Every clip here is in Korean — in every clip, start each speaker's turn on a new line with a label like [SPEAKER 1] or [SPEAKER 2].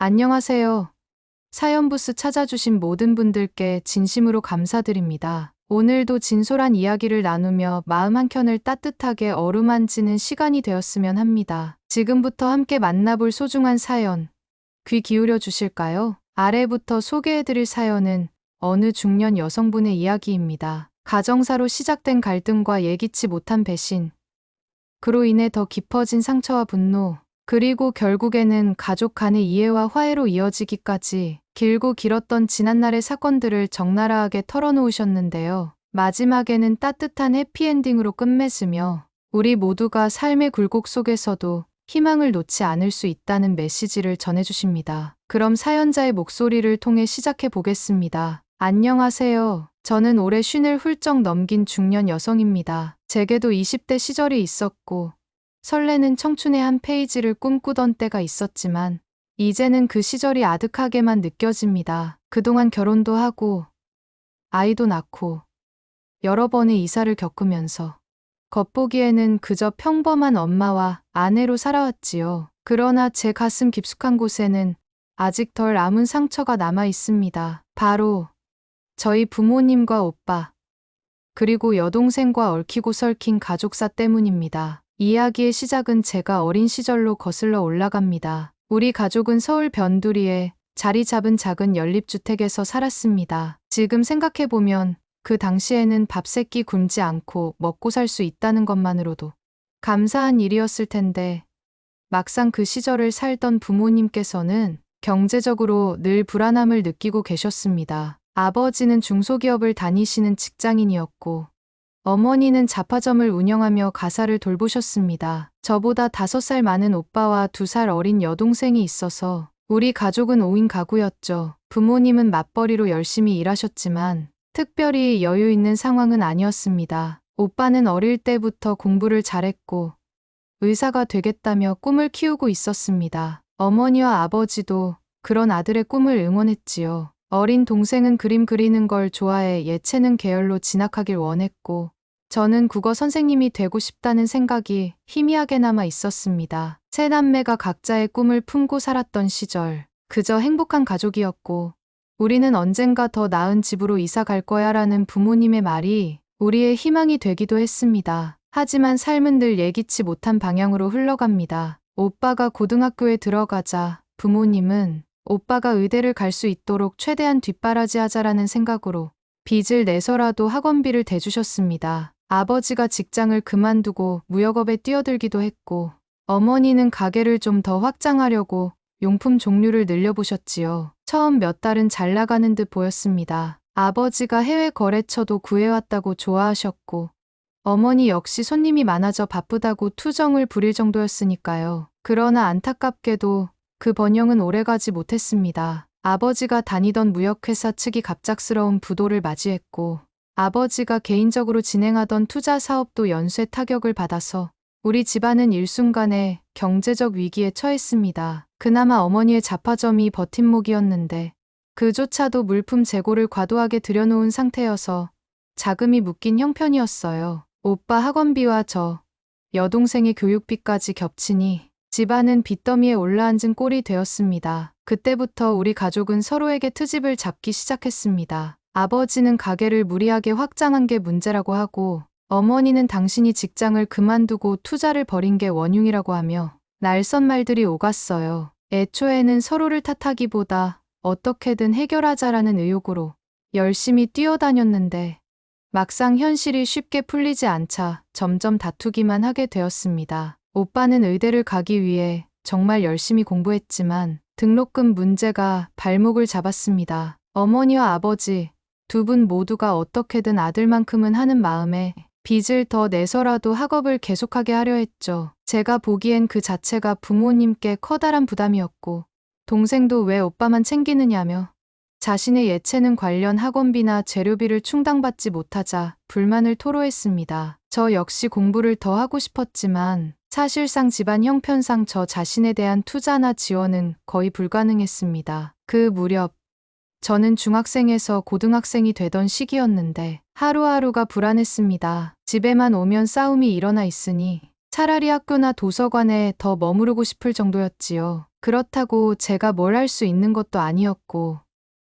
[SPEAKER 1] 안녕하세요. 사연부스 찾아주신 모든 분들께 진심으로 감사드립니다. 오늘도 진솔한 이야기를 나누며 마음 한켠을 따뜻하게 어루만지는 시간이 되었으면 합니다. 지금부터 함께 만나볼 소중한 사연, 귀 기울여 주실까요? 아래부터 소개해드릴 사연은 어느 중년 여성분의 이야기입니다. 가정사로 시작된 갈등과 예기치 못한 배신, 그로 인해 더 깊어진 상처와 분노, 그리고 결국에는 가족 간의 이해와 화해로 이어지기까지 길고 길었던 지난날의 사건들을 적나라하게 털어놓으셨는데요. 마지막에는 따뜻한 해피엔딩으로 끝맺으며 우리 모두가 삶의 굴곡 속에서도 희망을 놓지 않을 수 있다는 메시지를 전해주십니다. 그럼 사연자의 목소리를 통해 시작해 보겠습니다. 안녕하세요. 저는 올해 쉰을 훌쩍 넘긴 중년 여성입니다. 제게도 20대 시절이 있었고 설레는 청춘의 한 페이지를 꿈꾸던 때가 있었지만 이제는 그 시절이 아득하게만 느껴집니다. 그동안 결혼도 하고 아이도 낳고 여러 번의 이사를 겪으면서 겉보기에는 그저 평범한 엄마와 아내로 살아왔지요. 그러나 제 가슴 깊숙한 곳에는 아직 덜 아문 상처가 남아 있습니다. 바로 저희 부모님과 오빠, 그리고 여동생과 얽히고 설킨 가족사 때문입니다. 이야기의 시작은 제가 어린 시절로 거슬러 올라갑니다. 우리 가족은 서울 변두리에 자리 잡은 작은 연립주택에서 살았습니다. 지금 생각해보면 그 당시에는 밥 세 끼 굶지 않고 먹고 살 수 있다는 것만으로도 감사한 일이었을 텐데 막상 그 시절을 살던 부모님께서는 경제적으로 늘 불안함을 느끼고 계셨습니다. 아버지는 중소기업을 다니시는 직장인이었고 어머니는 잡화점을 운영하며 가사를 돌보셨습니다. 저보다 5살 많은 오빠와 2살 어린 여동생이 있어서 우리 가족은 5인 가구였죠. 부모님은 맞벌이로 열심히 일하셨지만 특별히 여유 있는 상황은 아니었습니다. 오빠는 어릴 때부터 공부를 잘했고 의사가 되겠다며 꿈을 키우고 있었습니다. 어머니와 아버지도 그런 아들의 꿈을 응원했지요. 어린 동생은 그림 그리는 걸 좋아해 예체능 계열로 진학하길 원했고 저는 국어 선생님이 되고 싶다는 생각이 희미하게 남아 있었습니다. 세 남매가 각자의 꿈을 품고 살았던 시절, 그저 행복한 가족이었고 우리는 언젠가 더 나은 집으로 이사 갈 거야 라는 부모님의 말이 우리의 희망이 되기도 했습니다. 하지만 삶은 늘 예기치 못한 방향으로 흘러갑니다. 오빠가 고등학교에 들어가자 부모님은 오빠가 의대를 갈 수 있도록 최대한 뒷바라지하자라는 생각으로 빚을 내서라도 학원비를 대주셨습니다. 아버지가 직장을 그만두고 무역업에 뛰어들기도 했고 어머니는 가게를 좀 더 확장하려고 용품 종류를 늘려보셨지요. 처음 몇 달은 잘 나가는 듯 보였습니다. 아버지가 해외 거래처도 구해왔다고 좋아하셨고 어머니 역시 손님이 많아져 바쁘다고 투정을 부릴 정도였으니까요. 그러나 안타깝게도 그 번영은 오래가지 못했습니다. 아버지가 다니던 무역회사 측이 갑작스러운 부도를 맞이했고 아버지가 개인적으로 진행하던 투자 사업도 연쇄 타격을 받아서 우리 집안은 일순간에 경제적 위기에 처했습니다. 그나마 어머니의 잡화점이 버팀목이었는데 그조차도 물품 재고를 과도하게 들여놓은 상태여서 자금이 묶인 형편이었어요. 오빠 학원비와 저, 여동생의 교육비까지 겹치니 집안은 빚더미에 올라앉은 꼴이 되었습니다. 그때부터 우리 가족은 서로에게 트집을 잡기 시작했습니다. 아버지는 가게를 무리하게 확장한 게 문제라고 하고 어머니는 당신이 직장을 그만두고 투자를 벌인 게 원흉이라고 하며 날선 말들이 오갔어요. 애초에는 서로를 탓하기보다 어떻게든 해결하자라는 의욕으로 열심히 뛰어다녔는데 막상 현실이 쉽게 풀리지 않자 점점 다투기만 하게 되었습니다. 오빠는 의대를 가기 위해 정말 열심히 공부했지만 등록금 문제가 발목을 잡았습니다. 어머니와 아버지 두 분 모두가 어떻게든 아들만큼은 하는 마음에 빚을 더 내서라도 학업을 계속하게 하려 했죠. 제가 보기엔 그 자체가 부모님께 커다란 부담이었고 동생도 왜 오빠만 챙기느냐며 자신의 예체능 관련 학원비나 재료비를 충당받지 못하자 불만을 토로했습니다. 저 역시 공부를 더 하고 싶었지만 사실상 집안 형편상 저 자신에 대한 투자나 지원은 거의 불가능했습니다. 그 무렵 저는 중학생에서 고등학생이 되던 시기였는데 하루하루가 불안했습니다. 집에만 오면 싸움이 일어나 있으니 차라리 학교나 도서관에 더 머무르고 싶을 정도였지요. 그렇다고 제가 뭘 할 수 있는 것도 아니었고,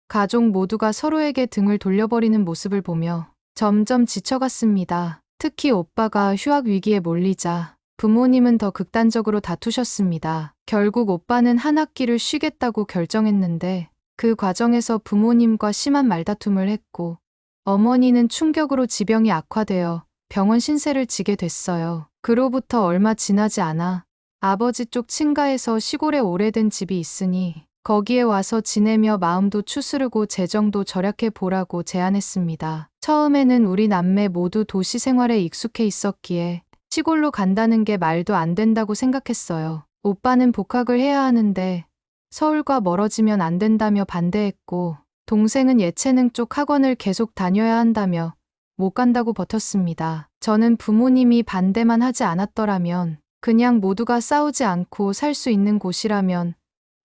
[SPEAKER 1] 가족 모두가 서로에게 등을 돌려버리는 모습을 보며 점점 지쳐갔습니다. 특히 오빠가 휴학 위기에 몰리자 부모님은 더 극단적으로 다투셨습니다. 결국 오빠는 한 학기를 쉬겠다고 결정했는데 그 과정에서 부모님과 심한 말다툼을 했고 어머니는 충격으로 지병이 악화되어 병원 신세를 지게 됐어요. 그로부터 얼마 지나지 않아 아버지 쪽 친가에서 시골에 오래된 집이 있으니 거기에 와서 지내며 마음도 추스르고 재정도 절약해 보라고 제안했습니다. 처음에는 우리 남매 모두 도시 생활에 익숙해 있었기에 시골로 간다는 게 말도 안 된다고 생각했어요. 오빠는 복학을 해야 하는데 서울과 멀어지면 안 된다며 반대했고 동생은 예체능 쪽 학원을 계속 다녀야 한다며 못 간다고 버텼습니다. 저는 부모님이 반대만 하지 않았더라면 그냥 모두가 싸우지 않고 살 수 있는 곳이라면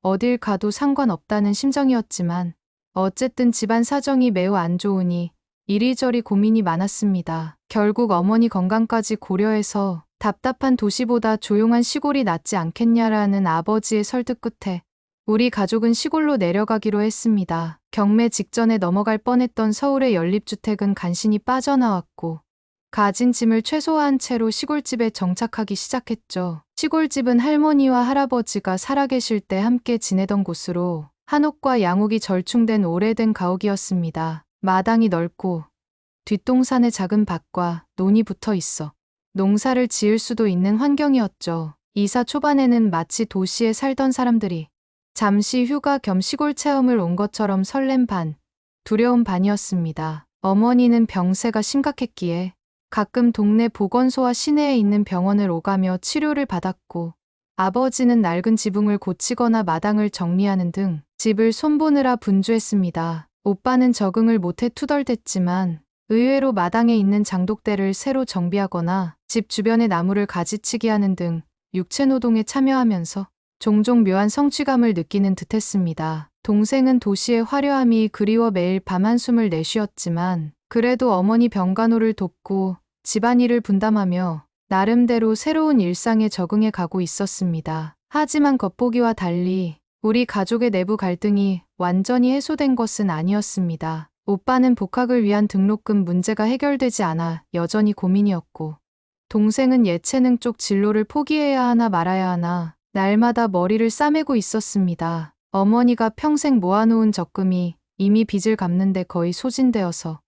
[SPEAKER 1] 어딜 가도 상관없다는 심정이었지만 어쨌든 집안 사정이 매우 안 좋으니 이리저리 고민이 많았습니다. 결국 어머니 건강까지 고려해서 답답한 도시보다 조용한 시골이 낫지 않겠냐라는 아버지의 설득 끝에 우리 가족은 시골로 내려가기로 했습니다. 경매 직전에 넘어갈 뻔했던 서울의 연립주택은 간신히 빠져나왔고 가진 짐을 최소화한 채로 시골집에 정착하기 시작했죠. 시골집은 할머니와 할아버지가 살아계실 때 함께 지내던 곳으로 한옥과 양옥이 절충된 오래된 가옥이었습니다. 마당이 넓고 뒷동산에 작은 밭과 논이 붙어 있어 농사를 지을 수도 있는 환경이었죠. 이사 초반에는 마치 도시에 살던 사람들이 잠시 휴가 겸 시골 체험을 온 것처럼 설렘 반, 두려움 반이었습니다. 어머니는 병세가 심각했기에 가끔 동네 보건소와 시내에 있는 병원을 오가며 치료를 받았고 아버지는 낡은 지붕을 고치거나 마당을 정리하는 등 집을 손보느라 분주했습니다. 오빠는 적응을 못해 투덜댔지만 의외로 마당에 있는 장독대를 새로 정비하거나 집 주변의 나무를 가지치기 하는 등 육체노동에 참여하면서 종종 묘한 성취감을 느끼는 듯했습니다. 동생은 도시의 화려함이 그리워 매일 밤 한숨을 내쉬었지만 그래도 어머니 병간호를 돕고 집안일을 분담하며 나름대로 새로운 일상에 적응해 가고 있었습니다. 하지만 겉보기와 달리 우리 가족의 내부 갈등이 완전히 해소된 것은 아니었습니다. 오빠는 복학을 위한 등록금 문제가 해결되지 않아 여전히 고민이었고 동생은 예체능 쪽 진로를 포기해야 하나 말아야 하나 날마다 머리를 싸매고 있었습니다. 어머니가 평생 모아놓은 적금이 이미 빚을 갚는 데 거의 소진되어서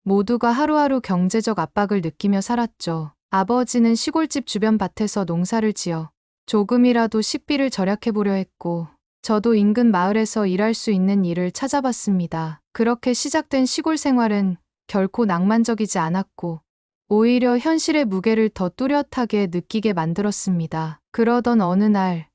[SPEAKER 1] 모두가 하루하루 경제적 압박을 느끼며 살았죠. 아버지는 시골집 주변 밭에서 농사를 지어 조금이라도 식비를 절약해보려 했고 저도 인근 마을에서 일할 수 있는 일을 찾아봤습니다. 그렇게 시작된 시골 생활은 결코 낭만적이지 않았고 오히려 현실의 무게를 더 뚜렷하게 느끼게 만들었습니다. 그러던 어느 날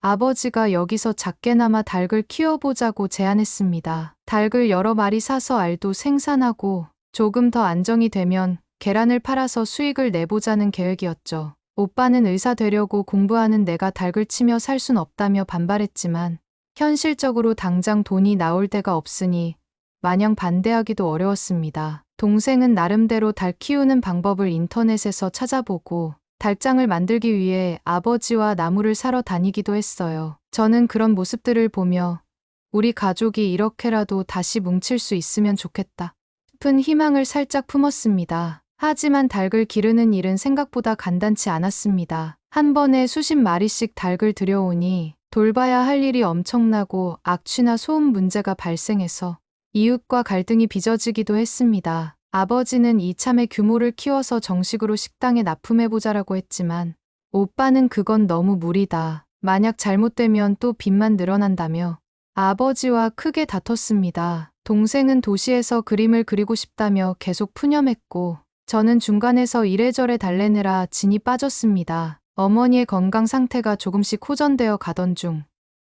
[SPEAKER 1] 아버지가 여기서 작게나마 닭을 키워보자고 제안했습니다. 닭을 여러 마리 사서 알도 생산하고 조금 더 안정이 되면 계란을 팔아서 수익을 내보자는 계획이었죠. 오빠는 의사 되려고 공부하는 내가 닭을 치며 살 순 없다며 반발했지만 현실적으로 당장 돈이 나올 데가 없으니 마냥 반대하기도 어려웠습니다. 동생은 나름대로 닭 키우는 방법을 인터넷에서 찾아보고 닭장을 만들기 위해 아버지와 나무를 사러 다니기도 했어요. 저는 그런 모습들을 보며 우리 가족이 이렇게라도 다시 뭉칠 수 있으면 좋겠다 싶은 희망을 살짝 품었습니다. 하지만 닭을 기르는 일은 생각보다 간단치 않았습니다. 한 번에 수십 마리씩 닭을 들여오니 돌봐야 할 일이 엄청나고 악취나 소음 문제가 발생해서 이웃과 갈등이 빚어지기도 했습니다. 아버지는 이참에 규모를 키워서 정식으로 식당에 납품해보자라고 했지만 오빠는 그건 너무 무리다. 만약 잘못되면 또 빚만 늘어난다며 아버지와 크게 다퉜습니다. 동생은 도시에서 그림을 그리고 싶다며 계속 푸념했고 저는 중간에서 이래저래 달래느라 진이 빠졌습니다. 어머니의 건강 상태가 조금씩 호전되어 가던 중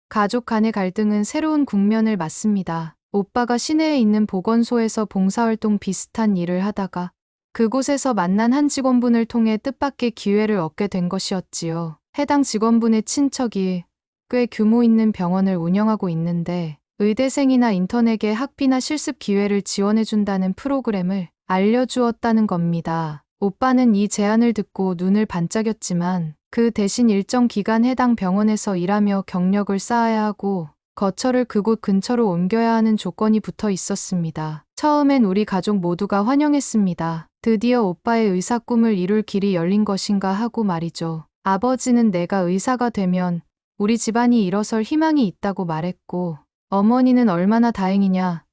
[SPEAKER 1] 가족 간의 갈등은 새로운 국면을 맞습니다. 오빠가 시내에 있는 보건소에서 봉사활동 비슷한 일을 하다가 그곳에서 만난 한 직원분을 통해 뜻밖의 기회를 얻게 된 것이었지요. 해당 직원분의 친척이 꽤 규모 있는 병원을 운영하고 있는데 의대생이나 인턴에게 학비나 실습 기회를 지원해준다는 프로그램을 알려주었다는 겁니다. 오빠는 이 제안을 듣고 눈을 반짝였지만 그 대신 일정 기간 해당 병원에서 일하며 경력을 쌓아야 하고 거처를 그곳 근처로 옮겨야 하는 조건이 붙어 있었습니다. 처음엔 우리 가족 모두가 환영했습니다. 드디어 오빠의 의사 꿈을 이룰 길이 열린 것인가 하고 말이죠. 아버지는 내가 의사가 되면 우리 집안이 일어설 희망이 있다고 말했고, 어머니는 얼마나 다행이냐,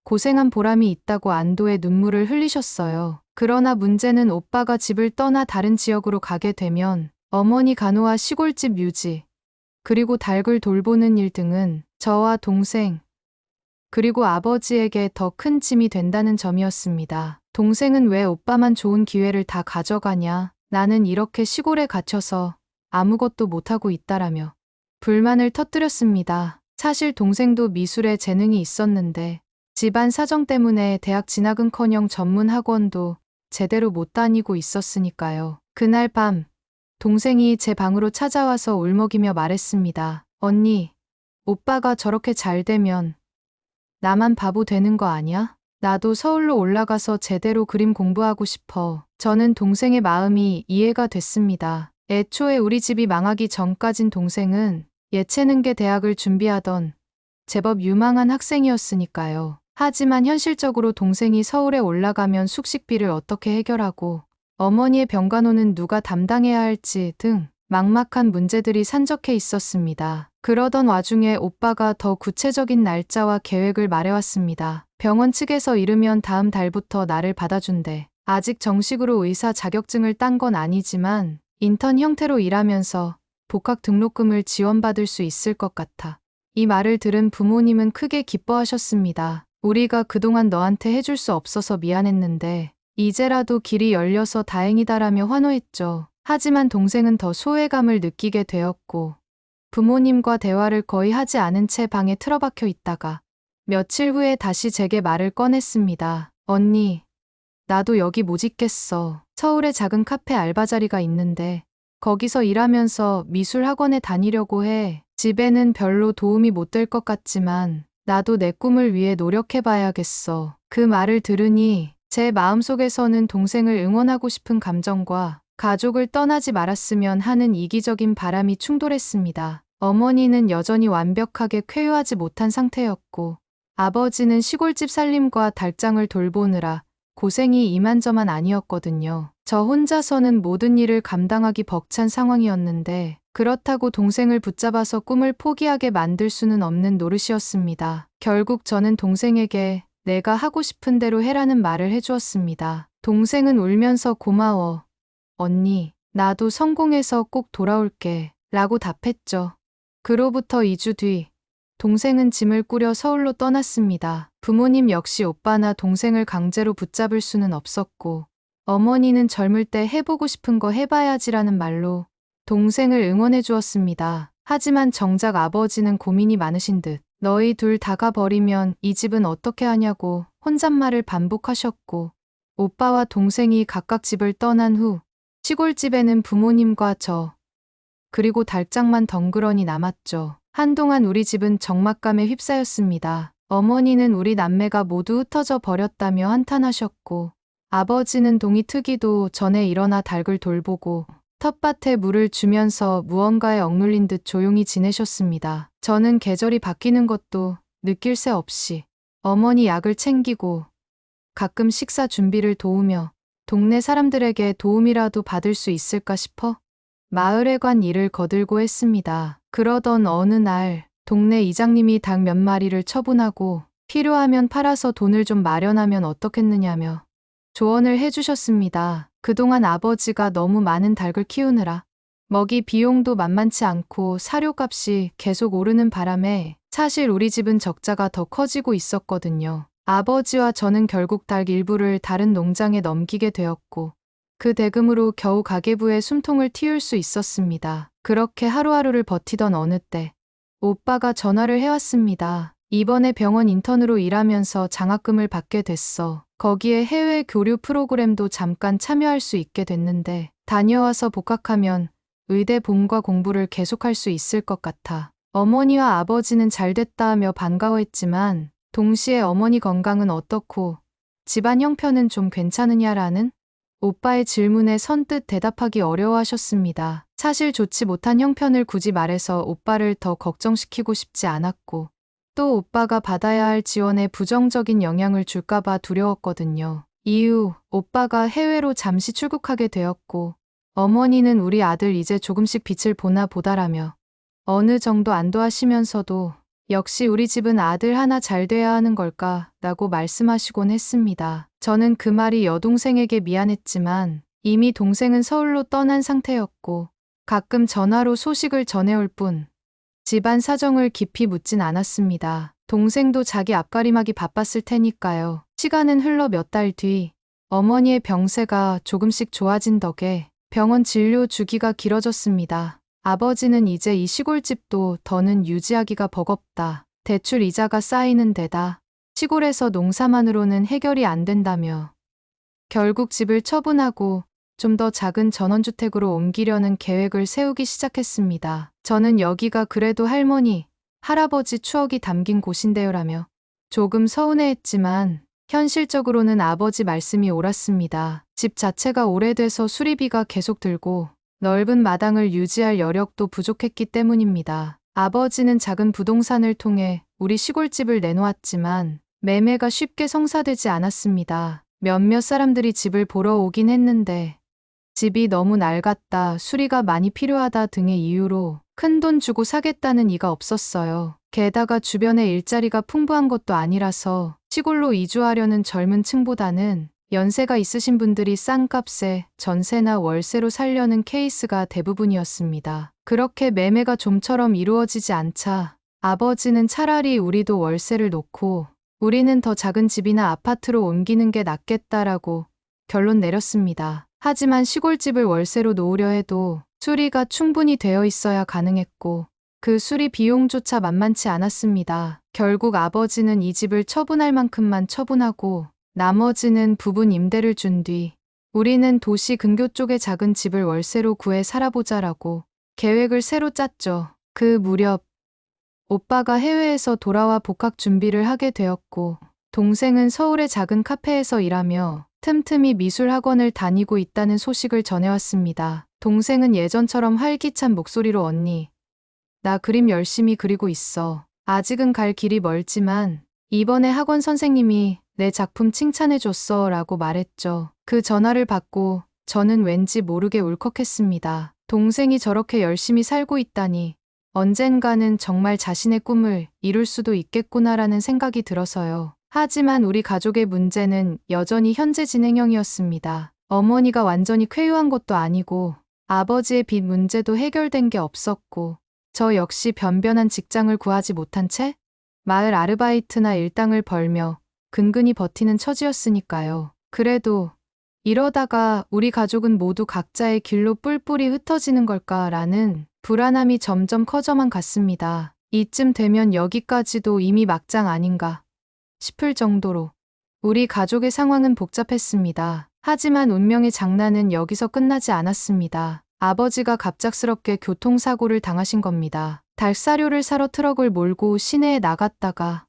[SPEAKER 1] 고생한 보람이 있다고 안도의 눈물을 흘리셨어요. 그러나 문제는 오빠가 집을 떠나 다른 지역으로 가게 되면 어머니 간호와 시골집 유지, 그리고 닭을 돌보는 일 등은 저와 동생, 그리고 아버지에게 더 큰 짐이 된다는 점이었습니다. 동생은 왜 오빠만 좋은 기회를 다 가져가냐, 나는 이렇게 시골에 갇혀서 아무것도 못하고 있다라며 불만을 터뜨렸습니다. 사실 동생도 미술에 재능이 있었는데 집안 사정 때문에 대학 진학은커녕 전문 학원도 제대로 못 다니고 있었으니까요. 그날 밤 동생이 제 방으로 찾아와서 울먹이며 말했습니다. 언니, 오빠가 저렇게 잘 되면 나만 바보 되는 거 아니야? 나도 서울로 올라가서 제대로 그림 공부하고 싶어. 저는 동생의 마음이 이해가 됐습니다. 애초에 우리 집이 망하기 전까진 동생은 예체능계 대학을 준비하던 제법 유망한 학생이었으니까요. 하지만 현실적으로 동생이 서울에 올라가면 숙식비를 어떻게 해결하고 어머니의 병간호는 누가 담당해야 할지 등 막막한 문제들이 산적해 있었습니다. 그러던 와중에 오빠가 더 구체적인 날짜와 계획을 말해왔습니다. 병원 측에서 이르면 다음 달부터 나를 받아준대. 아직 정식으로 의사 자격증을 딴 건 아니지만 인턴 형태로 일하면서 복학 등록금을 지원받을 수 있을 것 같아. 이 말을 들은 부모님은 크게 기뻐하셨습니다. 우리가 그동안 너한테 해줄 수 없어서 미안했는데 이제라도 길이 열려서 다행이다라며 환호했죠. 하지만 동생은 더 소외감을 느끼게 되었고 부모님과 대화를 거의 하지 않은 채 방에 틀어박혀 있다가 며칠 후에 다시 제게 말을 꺼냈습니다. 언니, 나도 여기 못 있겠어. 서울에 작은 카페 알바 자리가 있는데 거기서 일하면서 미술 학원에 다니려고 해. 집에는 별로 도움이 못 될 것 같지만 나도 내 꿈을 위해 노력해봐야겠어. 그 말을 들으니 제 마음속에서는 동생을 응원하고 싶은 감정과 가족을 떠나지 말았으면 하는 이기적인 바람이 충돌했습니다. 어머니는 여전히 완벽하게 쾌유하지 못한 상태였고 아버지는 시골집 살림과 닭장을 돌보느라 고생이 이만저만 아니었거든요. 저 혼자서는 모든 일을 감당하기 벅찬 상황이었는데 그렇다고 동생을 붙잡아서 꿈을 포기하게 만들 수는 없는 노릇이었습니다. 결국 저는 동생에게 내가 하고 싶은 대로 해라는 말을 해주었습니다. 동생은 울면서 고마워. 언니, 나도 성공해서 꼭 돌아올게. 라고 답했죠. 그로부터 2주 뒤, 동생은 짐을 꾸려 서울로 떠났습니다. 부모님 역시 오빠나 동생을 강제로 붙잡을 수는 없었고, 어머니는 젊을 때 해보고 싶은 거 해봐야지라는 말로 동생을 응원해 주었습니다. 하지만 정작 아버지는 고민이 많으신 듯, 너희 둘 다 가버리면 이 집은 어떻게 하냐고 혼잣말을 반복하셨고, 오빠와 동생이 각각 집을 떠난 후 시골집에는 부모님과 저, 그리고 달짝만 덩그러니 남았죠. 한동안 우리 집은 적막감에 휩싸였습니다. 어머니는 우리 남매가 모두 흩어져 버렸다며 한탄하셨고, 아버지는 동이 트기도 전에 일어나 닭을 돌보고 텃밭에 물을 주면서 무언가에 억눌린 듯 조용히 지내셨습니다. 저는 계절이 바뀌는 것도 느낄 새 없이 어머니 약을 챙기고 가끔 식사 준비를 도우며 동네 사람들에게 도움이라도 받을 수 있을까 싶어 마을에 관 일을 거들고 했습니다. 그러던 어느 날 동네 이장님이 닭 몇 마리를 처분하고 필요하면 팔아서 돈을 좀 마련하면 어떻겠느냐며 조언을 해주셨습니다. 그동안 아버지가 너무 많은 닭을 키우느라 먹이 비용도 만만치 않고 사료값이 계속 오르는 바람에 사실 우리 집은 적자가 더 커지고 있었거든요. 아버지와 저는 결국 닭 일부를 다른 농장에 넘기게 되었고 그 대금으로 겨우 가계부의 숨통을 틔울 수 있었습니다. 그렇게 하루하루를 버티던 어느 때 오빠가 전화를 해왔습니다. 이번에 병원 인턴으로 일하면서 장학금을 받게 됐어. 거기에 해외 교류 프로그램도 잠깐 참여할 수 있게 됐는데 다녀와서 복학하면 의대 본과 공부를 계속할 수 있을 것 같아. 어머니와 아버지는 잘 됐다 하며 반가워했지만 동시에 어머니 건강은 어떻고 집안 형편은 좀 괜찮으냐라는 오빠의 질문에 선뜻 대답하기 어려워하셨습니다. 사실 좋지 못한 형편을 굳이 말해서 오빠를 더 걱정시키고 싶지 않았고, 또 오빠가 받아야 할 지원에 부정적인 영향을 줄까봐 두려웠거든요. 이후 오빠가 해외로 잠시 출국하게 되었고, 어머니는 우리 아들 이제 조금씩 빛을 보나 보다라며 어느 정도 안도하시면서도 역시 우리 집은 아들 하나 잘 돼야 하는 걸까 라고 말씀하시곤 했습니다. 저는 그 말이 여동생에게 미안했지만 이미 동생은 서울로 떠난 상태였고 가끔 전화로 소식을 전해올 뿐 집안 사정을 깊이 묻진 않았습니다. 동생도 자기 앞가림하기 바빴을 테니까요. 시간은 흘러 몇 달 뒤 어머니의 병세가 조금씩 좋아진 덕에 병원 진료 주기가 길어졌습니다. 아버지는 이제 이 시골집도 더는 유지하기가 버겁다. 대출 이자가 쌓이는 데다 시골에서 농사만으로는 해결이 안 된다며 결국 집을 처분하고 좀 더 작은 전원주택으로 옮기려는 계획을 세우기 시작했습니다. 저는 여기가 그래도 할머니, 할아버지 추억이 담긴 곳인데요라며 조금 서운해했지만 현실적으로는 아버지 말씀이 옳았습니다. 집 자체가 오래돼서 수리비가 계속 들고 넓은 마당을 유지할 여력도 부족했기 때문입니다. 아버지는 작은 부동산을 통해 우리 시골집을 내놓았지만 매매가 쉽게 성사되지 않았습니다. 몇몇 사람들이 집을 보러 오긴 했는데 집이 너무 낡았다, 수리가 많이 필요하다 등의 이유로 큰돈 주고 사겠다는 이가 없었어요. 게다가 주변에 일자리가 풍부한 것도 아니라서 시골로 이주하려는 젊은 층보다는 연세가 있으신 분들이 싼 값에 전세나 월세로 살려는 케이스가 대부분이었습니다. 그렇게 매매가 좀처럼 이루어지지 않자 아버지는 차라리 우리도 월세를 놓고 우리는 더 작은 집이나 아파트로 옮기는 게 낫겠다라고 결론 내렸습니다. 하지만 시골집을 월세로 놓으려 해도 수리가 충분히 되어 있어야 가능했고 그 수리 비용조차 만만치 않았습니다. 결국 아버지는 이 집을 처분할 만큼만 처분하고 나머지는 부분 임대를 준 뒤 우리는 도시 근교 쪽의 작은 집을 월세로 구해 살아보자라고 계획을 새로 짰죠. 그 무렵 오빠가 해외에서 돌아와 복학 준비를 하게 되었고 동생은 서울의 작은 카페에서 일하며 틈틈이 미술 학원을 다니고 있다는 소식을 전해왔습니다. 동생은 예전처럼 활기찬 목소리로 언니, 나 그림 열심히 그리고 있어. 아직은 갈 길이 멀지만 이번에 학원 선생님이 내 작품 칭찬해줬어 라고 말했죠. 그 전화를 받고 저는 왠지 모르게 울컥했습니다. 동생이 저렇게 열심히 살고 있다니 언젠가는 정말 자신의 꿈을 이룰 수도 있겠구나라는 생각이 들어서요. 하지만 우리 가족의 문제는 여전히 현재 진행형이었습니다. 어머니가 완전히 쾌유한 것도 아니고 아버지의 빚 문제도 해결된 게 없었고 저 역시 변변한 직장을 구하지 못한 채 마을 아르바이트나 일당을 벌며 근근히 버티는 처지였으니까요. 그래도 이러다가 우리 가족은 모두 각자의 길로 뿔뿔이 흩어지는 걸까라는 불안함이 점점 커져만 갔습니다. 이쯤 되면 여기까지도 이미 막장 아닌가 싶을 정도로 우리 가족의 상황은 복잡했습니다. 하지만 운명의 장난은 여기서 끝나지 않았습니다. 아버지가 갑작스럽게 교통사고를 당하신 겁니다. 닭사료를 사러 트럭을 몰고 시내에 나갔다가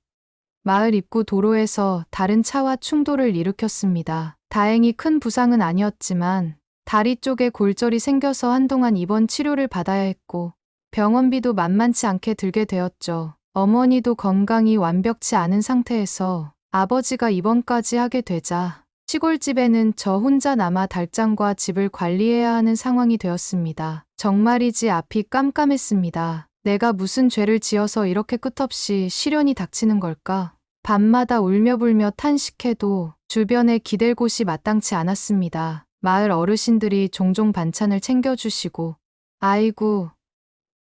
[SPEAKER 1] 마을 입구 도로에서 다른 차와 충돌을 일으켰습니다. 다행히 큰 부상은 아니었지만 다리 쪽에 골절이 생겨서 한동안 입원 치료를 받아야 했고 병원비도 만만치 않게 들게 되었죠. 어머니도 건강이 완벽치 않은 상태에서 아버지가 입원까지 하게 되자 시골집에는 저 혼자 남아 달장과 집을 관리해야 하는 상황이 되었습니다. 정말이지 앞이 깜깜했습니다. 내가 무슨 죄를 지어서 이렇게 끝없이 시련이 닥치는 걸까? 밤마다 울며불며 탄식해도 주변에 기댈 곳이 마땅치 않았습니다. 마을 어르신들이 종종 반찬을 챙겨주시고 아이고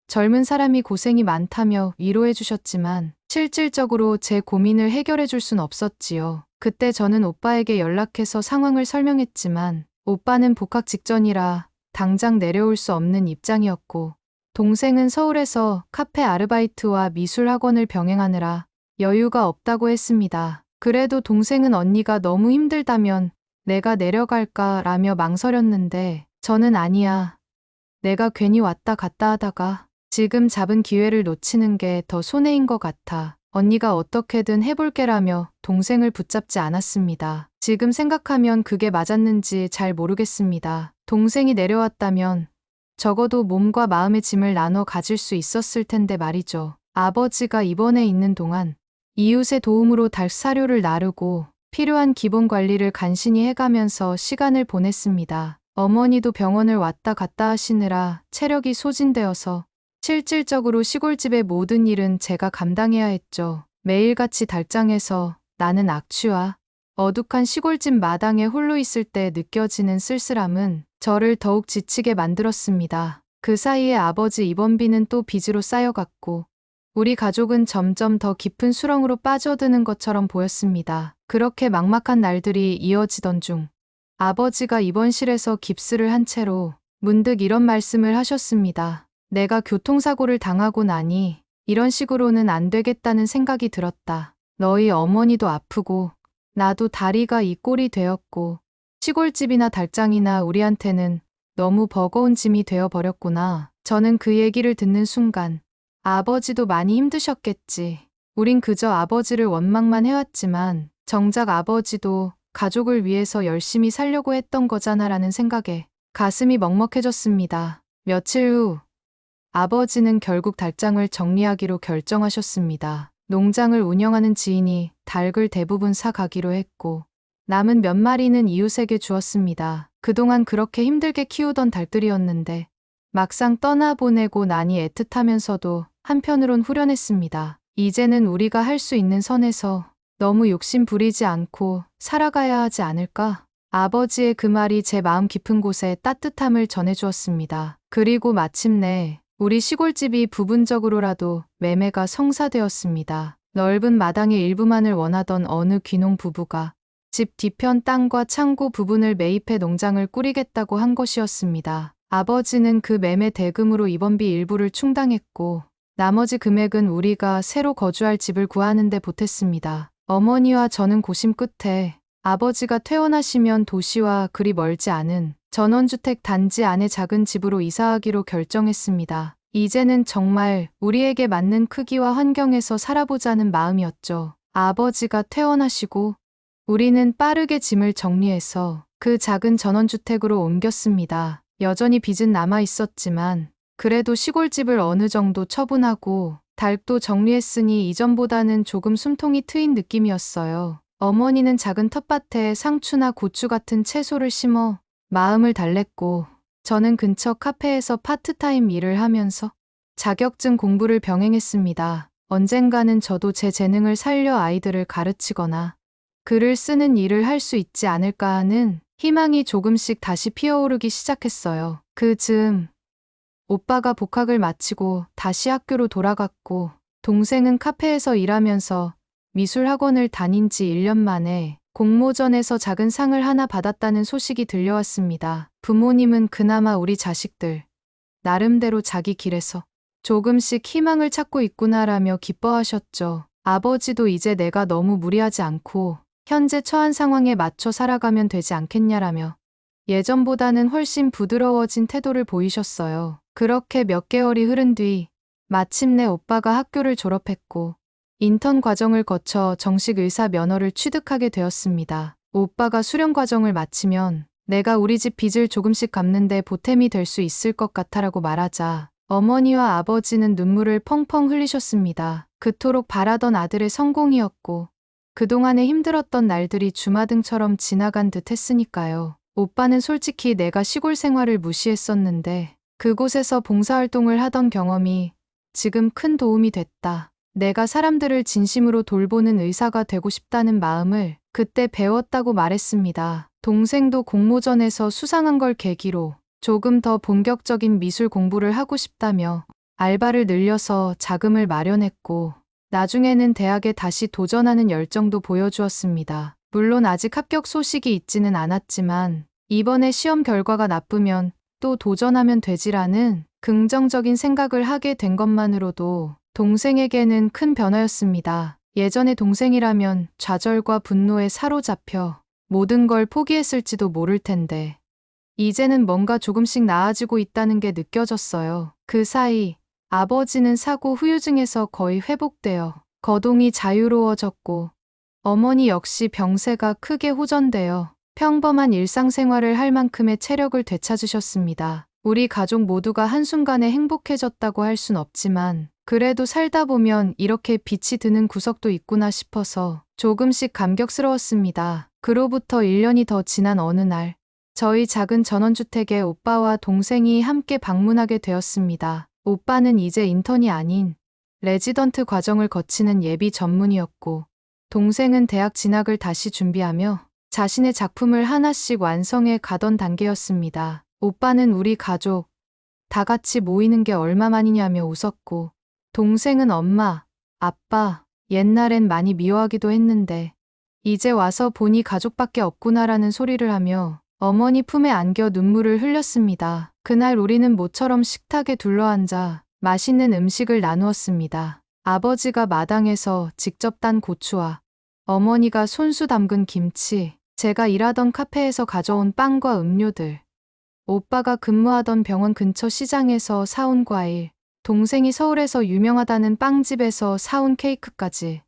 [SPEAKER 1] 젊은 사람이 고생이 많다며 위로해 주셨지만 실질적으로 제 고민을 해결해 줄 순 없었지요. 그때 저는 오빠에게 연락해서 상황을 설명했지만 오빠는 복학 직전이라 당장 내려올 수 없는 입장이었고 동생은 서울에서 카페 아르바이트와 미술 학원을 병행하느라 여유가 없다고 했습니다. 그래도 동생은 언니가 너무 힘들다면 내가 내려갈까라며 망설였는데 저는 아니야. 내가 괜히 왔다 갔다 하다가 지금 잡은 기회를 놓치는 게 더 손해인 것 같아. 언니가 어떻게든 해볼게라며 동생을 붙잡지 않았습니다. 지금 생각하면 그게 맞았는지 잘 모르겠습니다. 동생이 내려왔다면 적어도 몸과 마음의 짐을 나눠 가질 수 있었을 텐데 말이죠. 아버지가 입원해 있는 동안 이웃의 도움으로 닭 사료를 나르고 필요한 기본 관리를 간신히 해가면서 시간을 보냈습니다. 어머니도 병원을 왔다 갔다 하시느라 체력이 소진되어서 실질적으로 시골집의 모든 일은 제가 감당해야 했죠. 매일같이 달장에서 나는 악취와 어둑한 시골집 마당에 홀로 있을 때 느껴지는 쓸쓸함은 저를 더욱 지치게 만들었습니다. 그 사이에 아버지 입원비는 또 빚으로 쌓여갔고 우리 가족은 점점 더 깊은 수렁으로 빠져드는 것처럼 보였습니다. 그렇게 막막한 날들이 이어지던 중 아버지가 입원실에서 깁스를 한 채로 문득 이런 말씀을 하셨습니다. 내가 교통사고를 당하고 나니 이런 식으로는 안 되겠다는 생각이 들었다. 너희 어머니도 아프고 나도 다리가 이 꼴이 되었고 시골집이나 달장이나 우리한테는 너무 버거운 짐이 되어버렸구나. 저는 그 얘기를 듣는 순간 아버지도 많이 힘드셨겠지. 우린 그저 아버지를 원망만 해왔지만 정작 아버지도 가족을 위해서 열심히 살려고 했던 거잖아라는 생각에 가슴이 먹먹해졌습니다. 며칠 후 아버지는 결국 달장을 정리하기로 결정하셨습니다. 농장을 운영하는 지인이 닭을 대부분 사가기로 했고 남은 몇 마리는 이웃에게 주었습니다. 그동안 그렇게 힘들게 키우던 닭들이었는데 막상 떠나보내고 나니 애틋하면서도 한편으론 후련했습니다. 이제는 우리가 할 수 있는 선에서 너무 욕심 부리지 않고 살아가야 하지 않을까? 아버지의 그 말이 제 마음 깊은 곳에 따뜻함을 전해주었습니다. 그리고 마침내 우리 시골집이 부분적으로라도 매매가 성사되었습니다. 넓은 마당의 일부만을 원하던 어느 귀농 부부가 집 뒤편 땅과 창고 부분을 매입해 농장을 꾸리겠다고 한 것이었습니다. 아버지는 그 매매 대금으로 입원비 일부를 충당했고 나머지 금액은 우리가 새로 거주할 집을 구하는 데 보탰습니다. 어머니와 저는 고심 끝에 아버지가 퇴원하시면 도시와 그리 멀지 않은 전원주택 단지 안의 작은 집으로 이사하기로 결정했습니다. 이제는 정말 우리에게 맞는 크기와 환경에서 살아보자는 마음이었죠. 아버지가 퇴원하시고 우리는 빠르게 짐을 정리해서 그 작은 전원주택으로 옮겼습니다. 여전히 빚은 남아 있었지만 그래도 시골집을 어느 정도 처분하고 닭도 정리했으니 이전보다는 조금 숨통이 트인 느낌이었어요. 어머니는 작은 텃밭에 상추나 고추 같은 채소를 심어 마음을 달랬고 저는 근처 카페에서 파트타임 일을 하면서 자격증 공부를 병행했습니다. 언젠가는 저도 제 재능을 살려 아이들을 가르치거나 글을 쓰는 일을 할 수 있지 않을까 하는 희망이 조금씩 다시 피어오르기 시작했어요. 그 즈음 오빠가 복학을 마치고 다시 학교로 돌아갔고 동생은 카페에서 일하면서 미술학원을 다닌 지 1년 만에 공모전에서 작은 상을 하나 받았다는 소식이 들려왔습니다. 부모님은 그나마 우리 자식들 나름대로 자기 길에서 조금씩 희망을 찾고 있구나라며 기뻐하셨죠. 아버지도 이제 내가 너무 무리하지 않고 현재 처한 상황에 맞춰 살아가면 되지 않겠냐라며 예전보다는 훨씬 부드러워진 태도를 보이셨어요. 그렇게 몇 개월이 흐른 뒤 마침내 오빠가 학교를 졸업했고 인턴 과정을 거쳐 정식 의사 면허를 취득하게 되었습니다. 오빠가 수련 과정을 마치면 내가 우리 집 빚을 조금씩 갚는데 보탬이 될 수 있을 것 같아라고 말하자 어머니와 아버지는 눈물을 펑펑 흘리셨습니다. 그토록 바라던 아들의 성공이었고 그동안에 힘들었던 날들이 주마등처럼 지나간 듯 했으니까요. 오빠는 솔직히 내가 시골 생활을 무시했었는데 그곳에서 봉사활동을 하던 경험이 지금 큰 도움이 됐다. 내가 사람들을 진심으로 돌보는 의사가 되고 싶다는 마음을 그때 배웠다고 말했습니다. 동생도 공모전에서 수상한 걸 계기로 조금 더 본격적인 미술 공부를 하고 싶다며 알바를 늘려서 자금을 마련했고 나중에는 대학에 다시 도전하는 열정도 보여주었습니다. 물론 아직 합격 소식이 있지는 않았지만 이번에 시험 결과가 나쁘면 또 도전하면 되지라는 긍정적인 생각을 하게 된 것만으로도 동생에게는 큰 변화였습니다. 예전에 동생이라면 좌절과 분노에 사로잡혀 모든 걸 포기했을지도 모를 텐데 이제는 뭔가 조금씩 나아지고 있다는 게 느껴졌어요. 그 사이 아버지는 사고 후유증에서 거의 회복되어 거동이 자유로워졌고 어머니 역시 병세가 크게 호전되어 평범한 일상생활을 할 만큼의 체력을 되찾으셨습니다. 우리 가족 모두가 한순간에 행복해졌다고 할 순 없지만 그래도 살다 보면 이렇게 빛이 드는 구석도 있구나 싶어서 조금씩 감격스러웠습니다. 그로부터 1년이 더 지난 어느 날 저희 작은 전원주택에 오빠와 동생이 함께 방문하게 되었습니다. 오빠는 이제 인턴이 아닌 레지던트 과정을 거치는 예비 전문이었고 동생은 대학 진학을 다시 준비하며 자신의 작품을 하나씩 완성해 가던 단계였습니다. 오빠는 우리 가족 다 같이 모이는 게 얼마만이냐며 웃었고 동생은 엄마, 아빠, 옛날엔 많이 미워하기도 했는데 이제 와서 보니 가족밖에 없구나라는 소리를 하며 어머니 품에 안겨 눈물을 흘렸습니다. 그날 우리는 모처럼 식탁에 둘러앉아 맛있는 음식을 나누었습니다. 아버지가 마당에서 직접 딴 고추와 어머니가 손수 담근 김치, 제가 일하던 카페에서 가져온 빵과 음료들, 오빠가 근무하던 병원 근처 시장에서 사온 과일, 동생이 서울에서 유명하다는 빵집에서 사온 케이크까지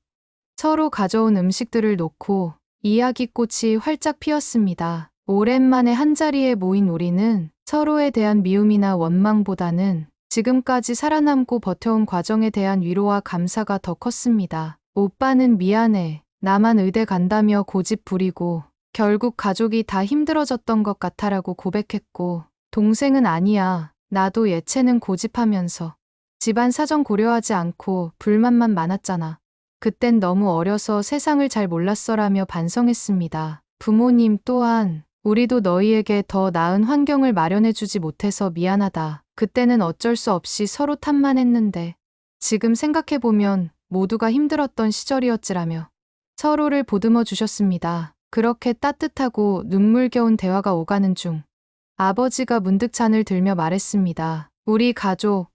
[SPEAKER 1] 서로 가져온 음식들을 놓고 이야기꽃이 활짝 피었습니다. 오랜만에 한자리에 모인 우리는 서로에 대한 미움이나 원망보다는 지금까지 살아남고 버텨온 과정에 대한 위로와 감사가 더 컸습니다. 오빠는 미안해. 나만 의대 간다며 고집 부리고 결국 가족이 다 힘들어졌던 것 같아라고 고백했고 동생은 아니야. 나도 예체능 고집하면서 집안 사정 고려하지 않고 불만만 많았잖아. 그땐 너무 어려서 세상을 잘 몰랐어라며 반성했습니다. 부모님 또한 우리도 너희에게 더 나은 환경을 마련해주지 못해서 미안하다. 그때는 어쩔 수 없이 서로 탓만 했는데 지금 생각해보면 모두가 힘들었던 시절이었지라며 서로를 보듬어 주셨습니다. 그렇게 따뜻하고 눈물겨운 대화가 오가는 중 아버지가 문득 잔을 들며 말했습니다. 우리 가족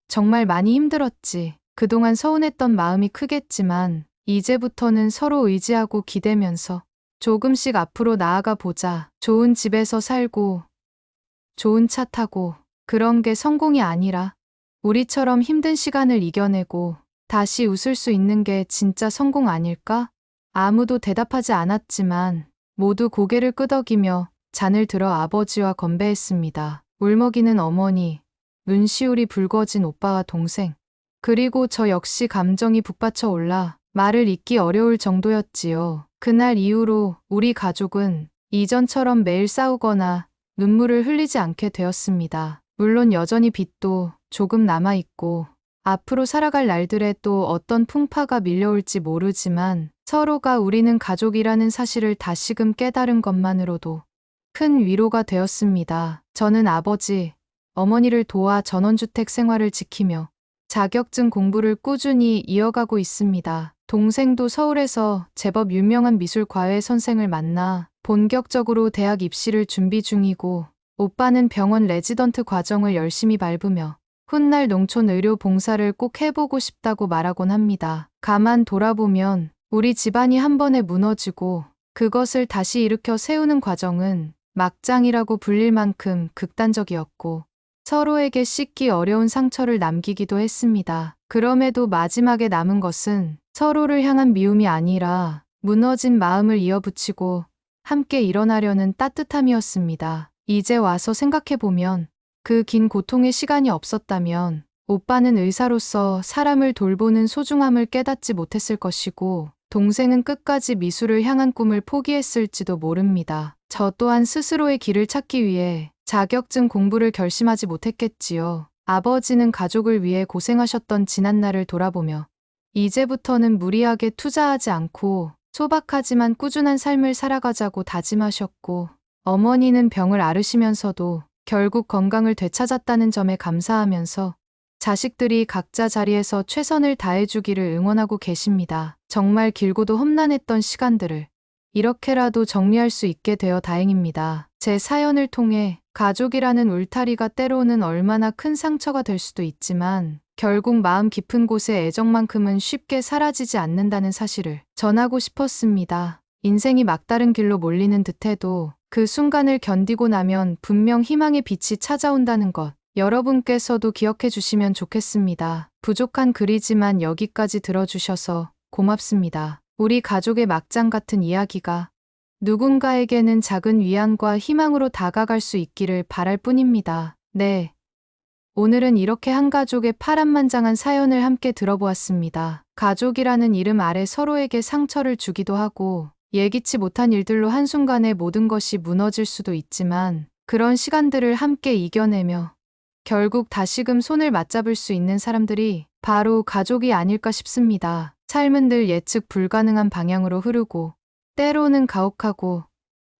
[SPEAKER 1] 정말 많이 힘들었지. 그동안 서운했던 마음이 크겠지만 이제부터는 서로 의지하고 기대면서 조금씩 앞으로 나아가 보자. 좋은 집에서 살고 좋은 차 타고 그런 게 성공이 아니라 우리처럼 힘든 시간을 이겨내고 다시 웃을 수 있는 게 진짜 성공 아닐까? 아무도 대답하지 않았지만 모두 고개를 끄덕이며 잔을 들어 아버지와 건배했습니다. 울먹이는 어머니, 눈시울이 붉어진 오빠와 동생, 그리고 저 역시 감정이 북받쳐 올라 말을 잇기 어려울 정도였지요. 그날 이후로 우리 가족은 이전처럼 매일 싸우거나 눈물을 흘리지 않게 되었습니다. 물론 여전히 빚도 조금 남아있고 앞으로 살아갈 날들에 또 어떤 풍파가 밀려올지 모르지만 서로가 우리는 가족이라는 사실을 다시금 깨달은 것만으로도 큰 위로가 되었습니다. 저는 아버지, 어머니를 도와 전원주택 생활을 지키며 자격증 공부를 꾸준히 이어가고 있습니다. 동생도 서울에서 제법 유명한 미술과외 선생을 만나 본격적으로 대학 입시를 준비 중이고 오빠는 병원 레지던트 과정을 열심히 밟으며 훗날 농촌 의료 봉사를 꼭 해보고 싶다고 말하곤 합니다. 가만 돌아보면 우리 집안이 한 번에 무너지고 그것을 다시 일으켜 세우는 과정은 막장이라고 불릴 만큼 극단적이었고 서로에게 씻기 어려운 상처를 남기기도 했습니다. 그럼에도 마지막에 남은 것은 서로를 향한 미움이 아니라 무너진 마음을 이어붙이고 함께 일어나려는 따뜻함이었습니다. 이제 와서 생각해보면 그 긴 고통의 시간이 없었다면 오빠는 의사로서 사람을 돌보는 소중함을 깨닫지 못했을 것이고 동생은 끝까지 미술을 향한 꿈을 포기했을지도 모릅니다. 저 또한 스스로의 길을 찾기 위해 자격증 공부를 결심하지 못했겠지요. 아버지는 가족을 위해 고생하셨던 지난날을 돌아보며 이제부터는 무리하게 투자하지 않고 소박하지만 꾸준한 삶을 살아가자고 다짐하셨고 어머니는 병을 앓으시면서도 결국 건강을 되찾았다는 점에 감사하면서 자식들이 각자 자리에서 최선을 다해주기를 응원하고 계십니다. 정말 길고도 험난했던 시간들을 이렇게라도 정리할 수 있게 되어 다행입니다. 제 사연을 통해 가족이라는 울타리가 때로는 얼마나 큰 상처가 될 수도 있지만 결국 마음 깊은 곳의 애정만큼은 쉽게 사라지지 않는다는 사실을 전하고 싶었습니다. 인생이 막다른 길로 몰리는 듯해도 그 순간을 견디고 나면 분명 희망의 빛이 찾아온다는 것. 여러분께서도 기억해 주시면 좋겠습니다. 부족한 글이지만 여기까지 들어주셔서 고맙습니다. 우리 가족의 막장 같은 이야기가 누군가에게는 작은 위안과 희망으로 다가갈 수 있기를 바랄 뿐입니다. 네. 오늘은 이렇게 한 가족의 파란만장한 사연을 함께 들어보았습니다. 가족이라는 이름 아래 서로에게 상처를 주기도 하고 예기치 못한 일들로 한순간에 모든 것이 무너질 수도 있지만 그런 시간들을 함께 이겨내며 결국 다시금 손을 맞잡을 수 있는 사람들이 바로 가족이 아닐까 싶습니다. 삶은 늘 예측 불가능한 방향으로 흐르고 때로는 가혹하고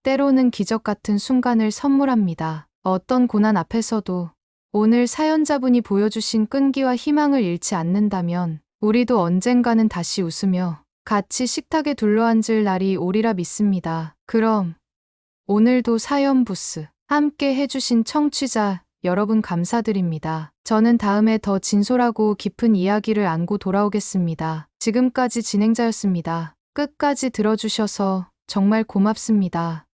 [SPEAKER 1] 때로는 기적 같은 순간을 선물합니다. 어떤 고난 앞에서도 오늘 사연자분이 보여주신 끈기와 희망을 잃지 않는다면 우리도 언젠가는 다시 웃으며 같이 식탁에 둘러앉을 날이 오리라 믿습니다. 그럼 오늘도 사연 부스 함께 해주신 청취자 여러분 감사드립니다. 저는 다음에 더 진솔하고 깊은 이야기를 안고 돌아오겠습니다. 지금까지 진행자였습니다. 끝까지 들어주셔서 정말 고맙습니다.